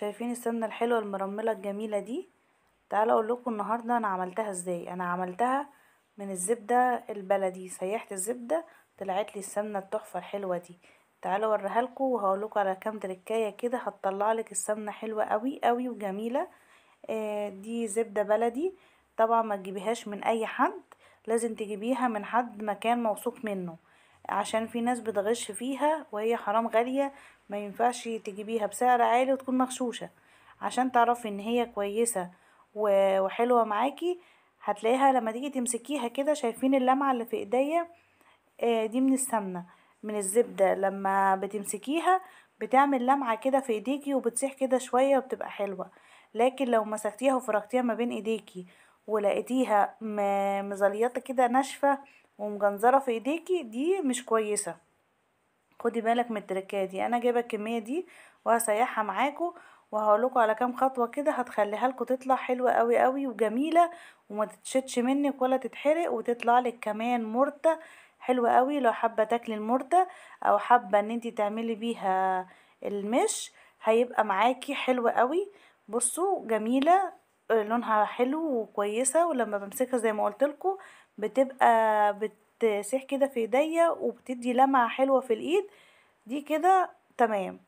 شايفين السمنة الحلوة المرملة الجميلة دي؟ تعالوا اقول لكم النهارده انا عملتها ازاي. انا عملتها من الزبدة البلدي، سيحت الزبدة طلعت لي السمنة التحفة الحلوة دي. تعالوا اوريها لكم وهقول لكم على كام تركاية كده هتطلع لك السمنة حلوة قوي قوي وجميلة. دي زبدة بلدي، طبعا ما تجيبيهاش من اي حد، لازم تجيبيها من حد مكان موثوق منه، عشان في ناس بتغش فيها وهي حرام غالية. ما ينفعش تجيبيها بسعر عالي وتكون مغشوشة. عشان تعرفي ان هي كويسة وحلوة معاكي، هتلاقيها لما تيجي تمسكيها كده. شايفين اللمعة اللي في ايديا؟ دي من السمنة، من الزبدة. لما بتمسكيها بتعمل لمعة كده في ايديكي وبتسيح كده شوية وبتبقى حلوة. لكن لو مسكتيها وفركتيها ما بين ايديكي ولقيتيها مزليطة كده ناشفة ومجنزرة في ايديكي، دي مش كويسة. خدي بالك من التركات دي. انا جايبه الكميه دي وهسيحها معاكم، وهقولكوا على كام خطوه كده هتخليها لكم تطلع حلوه قوي قوي وجميله، وما تتشتش منك ولا تتحرق، وتطلع لك كمان مرته حلوه قوي. لو حابه تاكلي المرته او حابه ان انتي تعملي بيها المش، هيبقى معاكي حلو قوي. بصوا جميله، لونها حلو وكويسه، ولما بمسكها زي ما قلتلكوا بتبقى بتسيح كده في ايديا وبتدي لمعة حلوة في الايد. دي كده تمام.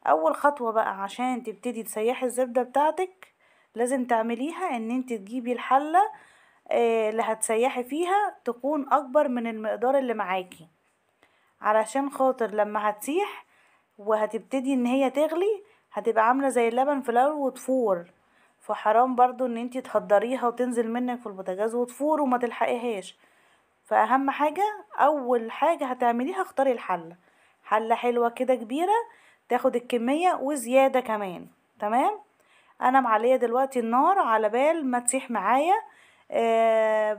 اول خطوة بقى عشان تبتدي تسيحي الزبدة بتاعتك، لازم تعمليها ان انت تجيبي الحلة اللي هتسيحي فيها تكون اكبر من المقدار اللي معاكي، علشان خاطر لما هتسيح وهتبتدي ان هي تغلي هتبقى عاملة زي اللبن في الاول وتفور. فحرام برضو ان انتي تحضريها وتنزل منك في البوتاجاز وتفور وما تلحقيهاش. فاهم حاجة؟ اول حاجة هتعمليها اختاري الحلة، حلة حلوة كده كبيرة تاخد الكمية وزيادة كمان. تمام. انا معلية دلوقتي النار على بال ما تسيح معايا.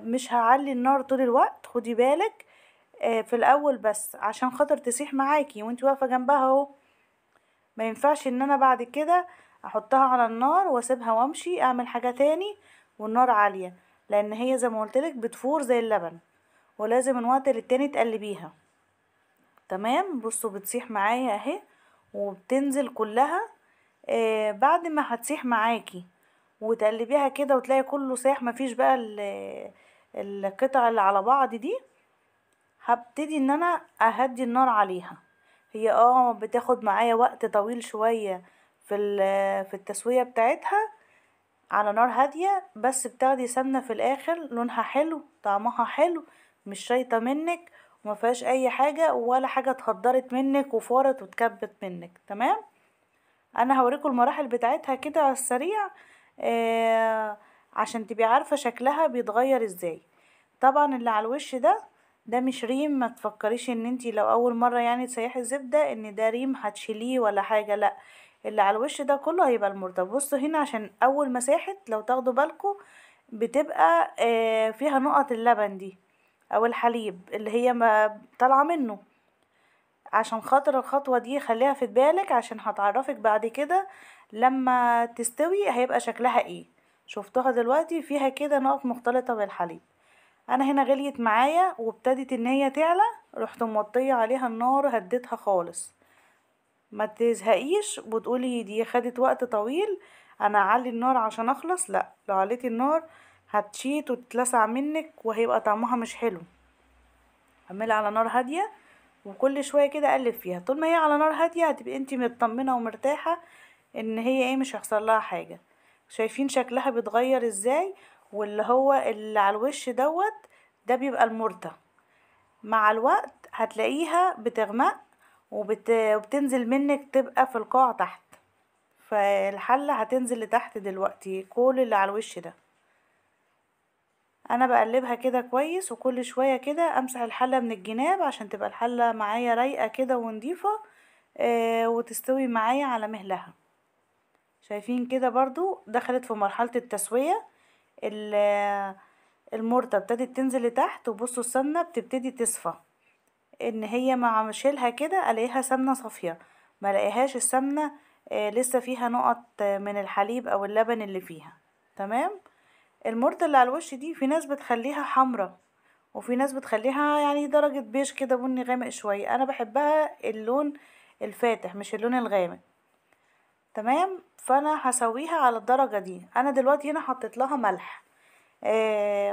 مش هعلي النار طول الوقت، خدي بالك في الاول بس عشان خاطر تسيح معاكي وانت واقفة جنبها اهو. ما ينفعش ان انا بعد كده احطها على النار واسيبها وامشي اعمل حاجة تاني والنار عالية، لان هي زي ما قلتلك بتفور زي اللبن، ولازم من وقت للتاني تقلبيها. تمام. بصوا بتسيح معايا اهي وبتنزل كلها. بعد ما هتسيح معاكي وتقلبيها كده وتلاقي كله ساح، مفيش بقى القطع اللي على بعض دي، هبتدي ان انا اهدي النار عليها. هي بتاخد معايا وقت طويل شوية في التسوية بتاعتها على نار هادية، بس بتاخدي سمنة في الاخر لونها حلو طعمها حلو، مش شايطة منك وما فيهاش اي حاجة ولا حاجة اتخدرت منك وفارت واتكبت منك. تمام. انا هوريكم المراحل بتاعتها كده على السريع، عشان تبقي عارفة شكلها بيتغير ازاي. طبعا اللي على الوش ده مش ريم، ما تفكريش ان انتي لو اول مرة يعني تسيحي الزبدة ان ده ريم هتشيليه ولا حاجة، لا. اللي على الوش ده كله هيبقى المرطب. بصوا هنا عشان اول ما ساحت لو تاخدوا بالكم بتبقى فيها نقط اللبن دي او الحليب اللي هي ما طالعه منه. عشان خاطر الخطوة دي خليها في بالك، عشان هتعرفك بعد كده لما تستوي هيبقى شكلها ايه. شفتوها دلوقتي فيها كده نقط مختلطة بالحليب. انا هنا غليت معايا وابتدت ان هي تعلى، رحت موطية عليها النار هديتها خالص. ما تزهقيش وتقولي دي خدت وقت طويل انا اعلي النار عشان اخلص، لا. لو عليتي النار هتشيط وتتلسع منك وهيبقى طعمها مش حلو. اعملي على نار هادية وكل شوية كده اقلب فيها. طول ما هي على نار هادية هتبقي انتي مطمنة ومرتاحة ان هي مش هيحصل لها حاجة. شايفين شكلها بيتغير ازاي؟ واللي هو اللي على الوش ده بيبقى المرتة. مع الوقت هتلاقيها بتغمق وبتنزل منك تبقى في القاع تحت. فالحلة هتنزل لتحت دلوقتي كل اللي على الوش ده. انا بقلبها كده كويس وكل شوية كده امسح الحلة من الجناب عشان تبقى الحلة معايا رايقة كده ونضيفة، وتستوي معايا على مهلها. شايفين كده برضو دخلت في مرحلة التسوية. المرتة ابتدت تنزل لتحت، وبصوا السمنة بتبتدي تصفى، ان هي مع شيلها كده الاقيها سمنة صافية، ما الاقيهاش السمنة لسه فيها نقط من الحليب او اللبن اللي فيها. تمام. المرتة اللي على الوش دي في ناس بتخليها حمرة وفي ناس بتخليها يعني درجة بيج كده بني غامق شوية. انا بحبها اللون الفاتح مش اللون الغامق. تمام. فانا هسويها على الدرجة دي. انا دلوقتي هنا حطيت لها ملح.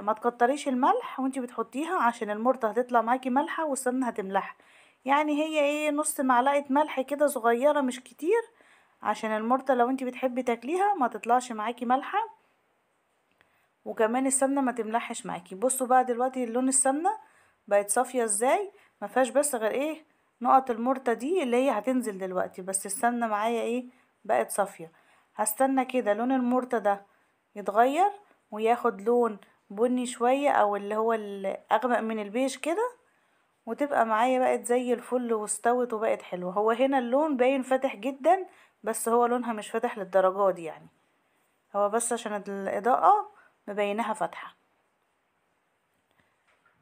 ما تكتريش الملح وانتي بتحطيها عشان المرطة هتطلع معاكي مالحة والسمنة هتملح. يعني هي ايه، نص معلقة ملح كده صغيرة مش كتير، عشان المرطة لو انتي بتحبي تاكليها ما تطلعش معاكي مالحة، وكمان السمنة ما تملحش معاكي. بصوا بقى دلوقتي لون السمنة بقت صافية ازاي، ما فيهاش بس غير ايه نقط المرطة دي اللي هي هتنزل دلوقتي، بس السمنة معايا ايه بقت صافية. هستنى كده لون المرطة ده يتغير وياخد لون بني شوية او اللي هو الاغمق من البيج كده، وتبقى معايا بقت زي الفل واستوت وبقت حلوة. هو هنا اللون باين فاتح جدا، بس هو لونها مش فاتح للدرجة دي يعني، هو بس عشان الاضاءة مبينها فاتحة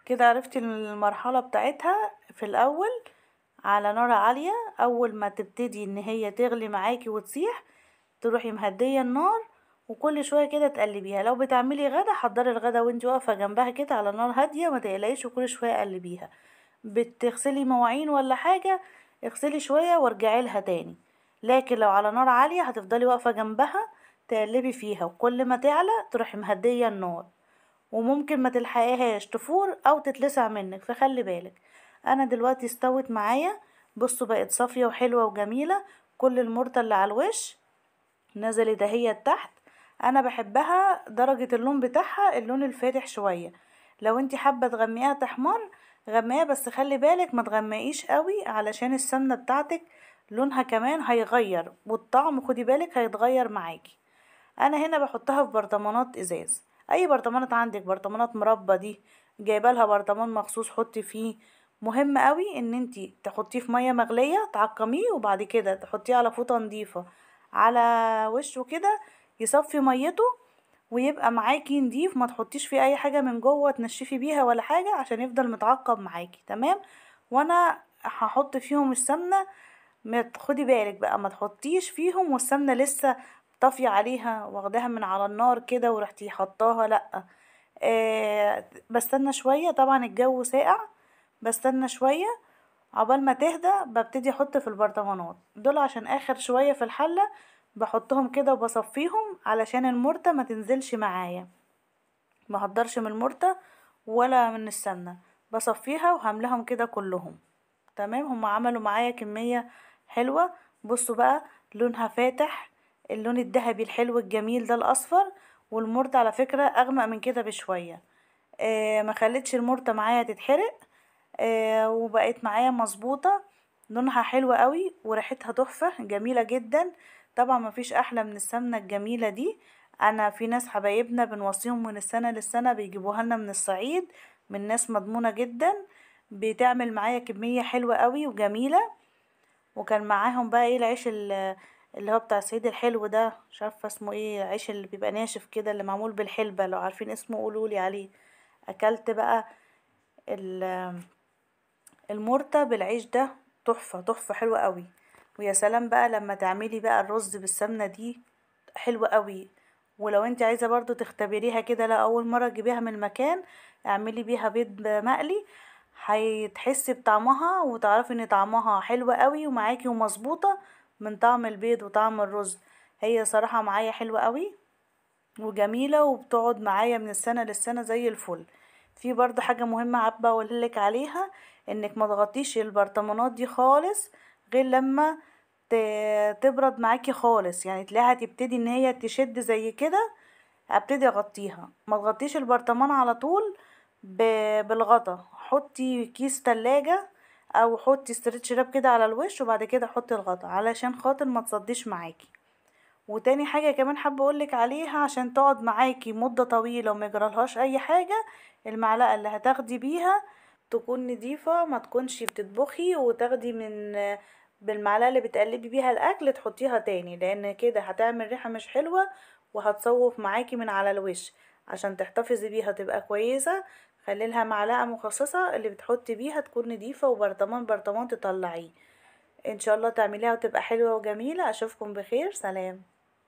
كده. عرفتي المرحلة بتاعتها في الاول على نار عالية. اول ما تبتدي ان هي تغلي معاكي وتسيح تروحي مهدية النار، وكل شوية كده تقلبيها. لو بتعملي غدا حضري الغدا وانتي واقفة جنبها كده على نار هادية ما تقلقيش، وكل شوية قلبيها. بتغسلي مواعين ولا حاجة اغسلي شوية وارجعي لها تاني. لكن لو على نار عالية هتفضلي واقفة جنبها تقلبي فيها، وكل ما تعلى تروحي مهدية النار، وممكن ما تلحقيهاش تفور او تتلسع منك، فخلي بالك. انا دلوقتي استوت معايا، بصوا بقت صافية وحلوة وجميلة. كل المرطة اللي على الوش نزلت اهي تحت. انا بحبها درجة اللون بتاعها اللون الفاتح شوية. لو انتي حابة تغمقيها تحمر غمقيها، بس خلي بالك ما تغمقيش قوي علشان السمنة بتاعتك لونها كمان هيغير، والطعم خدي بالك هيتغير معاكي. انا هنا بحطها في برطمانات ازاز، اي برطمانات عندك، برطمانات مربى دي جايبه لها برطمان مخصوص حطي فيه. مهم قوي ان انتي تحطيه في ميه مغليه تعقميه، وبعد كده تحطيه على فوطه نظيفه على وشه كده يصفي ميته ويبقى معاكي نضيف. ما تحطيش فيه اي حاجه من جوه تنشفي بيها ولا حاجه عشان يفضل متعقم معاكي. تمام. وانا هحط فيهم السمنه. ما خدي بالك بقى ما تحطيش فيهم والسمنه لسه طافيه عليها واخداها من على النار كده ورحتي حطاها، لا. بستنى شويه، طبعا الجو ساقع، بستنى شويه عقبال ما تهدى ببتدي احط في البرطمانات دول عشان اخر شويه في الحله. بحطهم كده وبصفيهم علشان المرتة ما تنزلش معايا، ما هقدرش من المرتة ولا من السمنة، بصفيها وهملهم كده كلهم. تمام. هم عملوا معايا كمية حلوة. بصوا بقى لونها فاتح، اللون الذهبي الحلو الجميل ده الاصفر، والمرتة على فكرة اغمق من كده بشوية. ما خلتش المرتة معايا تتحرق. وبقت معايا مظبوطة، لونها حلو قوي وريحتها تحفة جميلة جدا. طبعا ما فيش احلى من السمنة الجميلة دي. انا في ناس حبايبنا بنوصيهم من السنة للسنة بيجيبوها لنا من الصعيد، من ناس مضمونة جدا، بتعمل معايا كمية حلوة قوي وجميلة. وكان معاهم بقى ايه العيش اللي هو بتاع الصعيد الحلو ده، مش عارفه اسمه ايه، العيش اللي بيبقى ناشف كده اللي معمول بالحلبة، لو عارفين اسمه قولولي عليه. اكلت بقى المرتة بالعيش ده، تحفة تحفة حلوة قوي. ويا سلام بقى لما تعملي بقى الرز بالسمنة دي، حلوة قوي. ولو انت عايزة برضو تختبريها كده، لا اول مرة تجيبيها من المكان اعملي بيها بيض مقلي، هتحسي بطعمها وتعرفي ان طعمها حلوة قوي ومعاكي ومظبوطة من طعم البيض وطعم الرز. هي صراحة معايا حلوة قوي وجميلة وبتقعد معايا من السنة للسنة زي الفل. في برضو حاجة مهمة حابة اقولك عليها، انك ما تغطيش البرطمانات دي خالص غير لما تبرد معاكي خالص، يعني تلاقيها تبتدي ان هي تشد زي كده ابتدي اغطيها. ما تغطيش البرطمان على طول بالغطا، حطي كيس تلاجة او حطي استرتش راب كده على الوش وبعد كده حطي الغطا علشان خاطر ما تصديش معاكي. وتاني حاجة كمان حابة اقولك عليها عشان تقعد معاكي مدة طويلة وما يجرالهاش اي حاجة، المعلقة اللي هتاخدي بيها تكون نضيفة، ما تكونش بتطبخي وتاخدي من بالمعلقة اللي بتقلبي بيها الاكل تحطيها تاني، لان كده هتعمل ريحة مش حلوة وهتصوف معاكي من على الوش. عشان تحتفظي بيها تبقى كويسة خليلها معلقة مخصصة اللي بتحطي بيها تكون نضيفة، وبرطمان برطمان تطلعيه. ان شاء الله تعمليها وتبقى حلوة وجميلة. اشوفكم بخير، سلام.